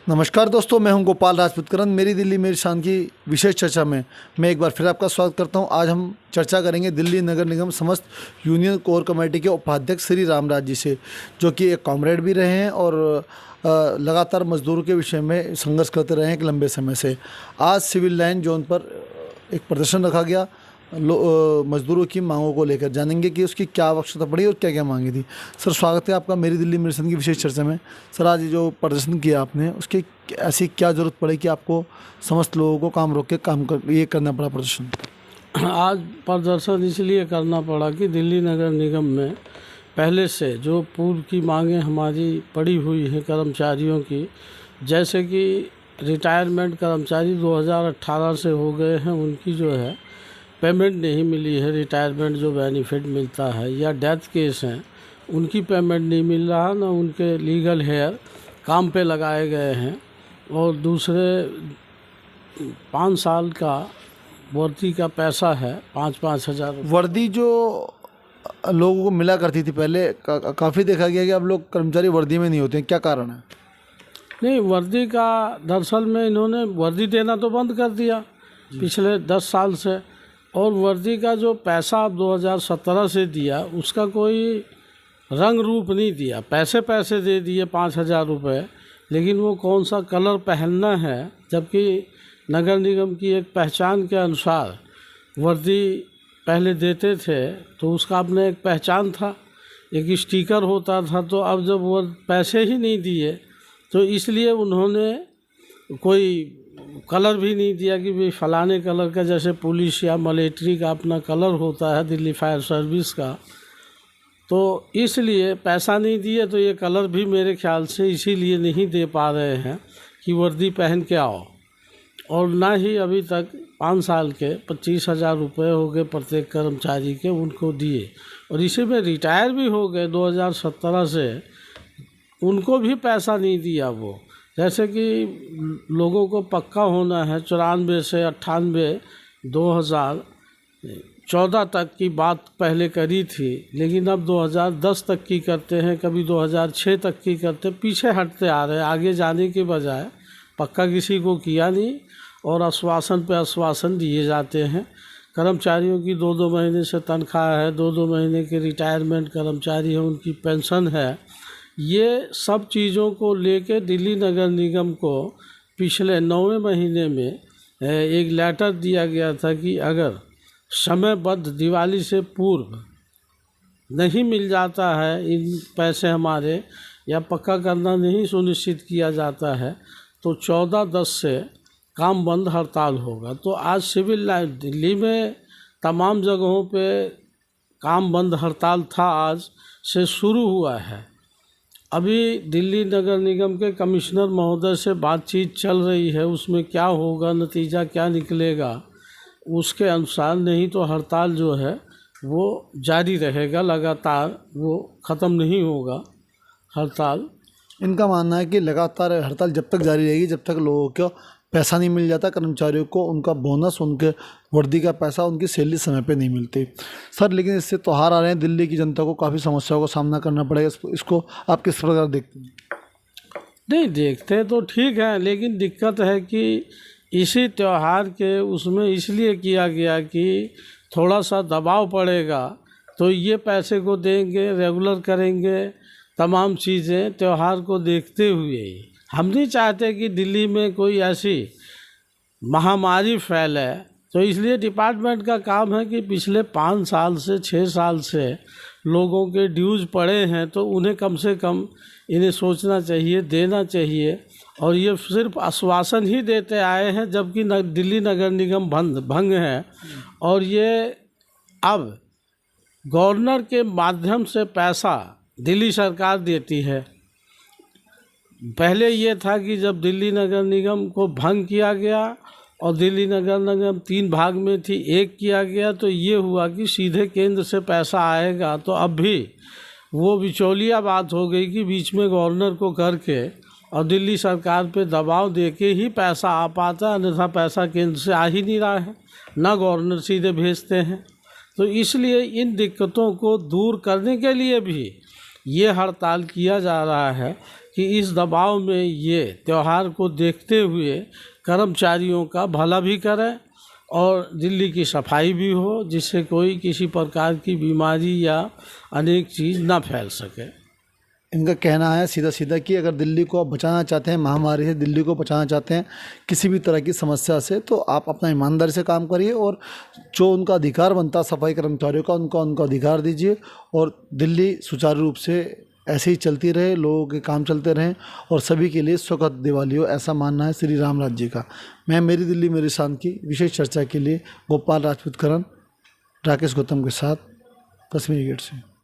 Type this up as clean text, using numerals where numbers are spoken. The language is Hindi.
नमस्कार दोस्तों, मैं हूं गोपाल राजपूतकरण। मेरी दिल्ली मेरी शान की विशेष चर्चा में मैं एक बार फिर आपका स्वागत करता हूं। आज हम चर्चा करेंगे दिल्ली नगर निगम समस्त यूनियन कोर कमेटी के उपाध्यक्ष श्री रामराज जी से, जो कि एक कॉमरेड भी रहे हैं और लगातार मजदूरों के विषय में संघर्ष करते रहे हैं एक लंबे समय से। आज सिविल लाइन जोन पर एक प्रदर्शन रखा गया मजदूरों की मांगों को लेकर। जानेंगे कि उसकी क्या आवश्यकता पड़ी और क्या क्या मांगी थी। सर, स्वागत है आपका मेरी दिल्ली मेरी शान की विशेष चर्चा में। सर, आज जो प्रदर्शन किया आपने, उसकी ऐसी क्या ज़रूरत पड़ी कि आपको समस्त लोगों को काम रोक के ये करना पड़ा प्रदर्शन? आज प्रदर्शन इसलिए करना पड़ा कि दिल्ली नगर निगम में पहले से जो पूर्व की मांगें हमारी पड़ी हुई हैं कर्मचारियों की, जैसे कि रिटायरमेंट कर्मचारी 2018 से हो गए हैं, उनकी जो है पेमेंट नहीं मिली है। रिटायरमेंट जो बेनिफिट मिलता है, या डेथ केस हैं उनकी पेमेंट नहीं मिल रहा, ना उनके लीगल हेयर काम पे लगाए गए हैं। और दूसरे 5 साल का वर्दी का पैसा है, 5-5 हज़ार वर्दी जो लोगों को मिला करती थी पहले, काफ़ी देखा गया कि अब लोग कर्मचारी वर्दी में नहीं होते हैं। क्या कारण है? नहीं, वर्दी का दरअसल में इन्होंने वर्दी देना तो बंद कर दिया पिछले 10 साल से। और वर्दी का जो पैसा अब 2017 से दिया, उसका कोई रंग रूप नहीं दिया। पैसे दे दिए 5,000 रुपये, लेकिन वो कौन सा कलर पहनना है, जबकि नगर निगम की एक पहचान के अनुसार वर्दी पहले देते थे तो उसका अपना एक पहचान था, एक स्टिकर होता था। तो अब जब वो पैसे ही नहीं दिए तो इसलिए उन्होंने कोई कलर भी नहीं दिया कि भाई फलाने कलर का, जैसे पुलिस या मिलिट्री का अपना कलर होता है, दिल्ली फायर सर्विस का। तो इसलिए पैसा नहीं दिए, तो ये कलर भी मेरे ख्याल से इसीलिए नहीं दे पा रहे हैं कि वर्दी पहन के आओ। और ना ही अभी तक 5 साल के 25,000 रुपये हो गए प्रत्येक कर्मचारी के, उनको दिए। और इसी में रिटायर भी हो गए 2017 से, उनको भी पैसा नहीं दिया। वो जैसे कि लोगों को पक्का होना है 94 से 98 2014 तक की बात पहले करी थी, लेकिन अब 2010 तक की करते हैं, कभी 2006 तक की करते, पीछे हटते आ रहे हैं। आगे जाने के बजाय पक्का किसी को किया नहीं और आश्वासन पे आश्वासन दिए जाते हैं। कर्मचारियों की 2-2 महीने से तनख्वाह है, 2-2 महीने के रिटायरमेंट कर्मचारी हैं, उनकी पेंशन है। ये सब चीज़ों को लेके दिल्ली नगर निगम को पिछले 9वें महीने में एक लेटर दिया गया था कि अगर समयबद्ध दिवाली से पूर्व नहीं मिल जाता है इन पैसे हमारे, या पक्का करना नहीं सुनिश्चित किया जाता है, तो 14/10 से काम बंद हड़ताल होगा। तो आज सिविल लाइन दिल्ली में तमाम जगहों पे काम बंद हड़ताल था, आज से शुरू हुआ है। अभी दिल्ली नगर निगम के कमिश्नर महोदय से बातचीत चल रही है, उसमें क्या होगा, नतीजा क्या निकलेगा, उसके अनुसार नहीं तो हड़ताल जो है वो जारी रहेगा लगातार, वो ख़त्म नहीं होगा हड़ताल। इनका मानना है कि लगातार हड़ताल जब तक जारी रहेगी, जब तक लोगों को पैसा नहीं मिल जाता, कर्मचारियों को उनका बोनस, उनके वर्दी का पैसा, उनकी सैलरी समय पे नहीं मिलती। सर, लेकिन इससे त्यौहार आ रहे हैं, दिल्ली की जनता को काफ़ी समस्याओं का सामना करना पड़ेगा। इसको आप किस प्रकार देखते हैं? नहीं, देखते तो ठीक है, लेकिन दिक्कत है कि इसी त्यौहार के उसमें इसलिए किया गया कि थोड़ा सा दबाव पड़ेगा तो ये पैसे को देंगे, रेगुलर करेंगे तमाम चीज़ें त्यौहार को देखते हुए ही। हम नहीं चाहते कि दिल्ली में कोई ऐसी महामारी फैले, तो इसलिए डिपार्टमेंट का काम है कि पिछले 5 साल से 6 साल से लोगों के ड्यूज पड़े हैं, तो उन्हें कम से कम इन्हें सोचना चाहिए, देना चाहिए। और ये सिर्फ आश्वासन ही देते आए हैं, जबकि दिल्ली नगर निगम भंग है। और ये अब गवर्नर के माध्यम से पैसा दिल्ली सरकार देती है। पहले ये था कि जब दिल्ली नगर निगम को भंग किया गया और दिल्ली नगर निगम 3 भाग में थी, 1 किया गया, तो ये हुआ कि सीधे केंद्र से पैसा आएगा। तो अब भी वो बिचौलिया बात हो गई कि बीच में गवर्नर को करके और दिल्ली सरकार पे दबाव देके ही पैसा आ पाता, अन्यथा पैसा केंद्र से आ ही नहीं रहा है, ना गवर्नर सीधे भेजते हैं। तो इसलिए इन दिक्कतों को दूर करने के लिए भी ये हड़ताल किया जा रहा है कि इस दबाव में ये त्यौहार को देखते हुए कर्मचारियों का भला भी करें और दिल्ली की सफाई भी हो, जिससे कोई किसी प्रकार की बीमारी या अनेक चीज़ ना फैल सके। इनका कहना है सीधा सीधा कि अगर दिल्ली को आप बचाना चाहते हैं, महामारी से दिल्ली को बचाना चाहते हैं किसी भी तरह की समस्या से, तो आप अपना ईमानदारी से काम करिए और जो उनका अधिकार बनता है सफाई कर्मचारियों का, उनका अधिकार दीजिए और दिल्ली सुचारू रूप से ऐसे ही चलती रहे, लोगों के काम चलते रहें और सभी के लिए सुखद दिवाली हो, ऐसा मानना है श्री राम राज्य का। मैं मेरी दिल्ली मेरी शान की विशेष चर्चा के लिए गोपाल राजपूत करण, राकेश गौतम के साथ कश्मीरी गेट से।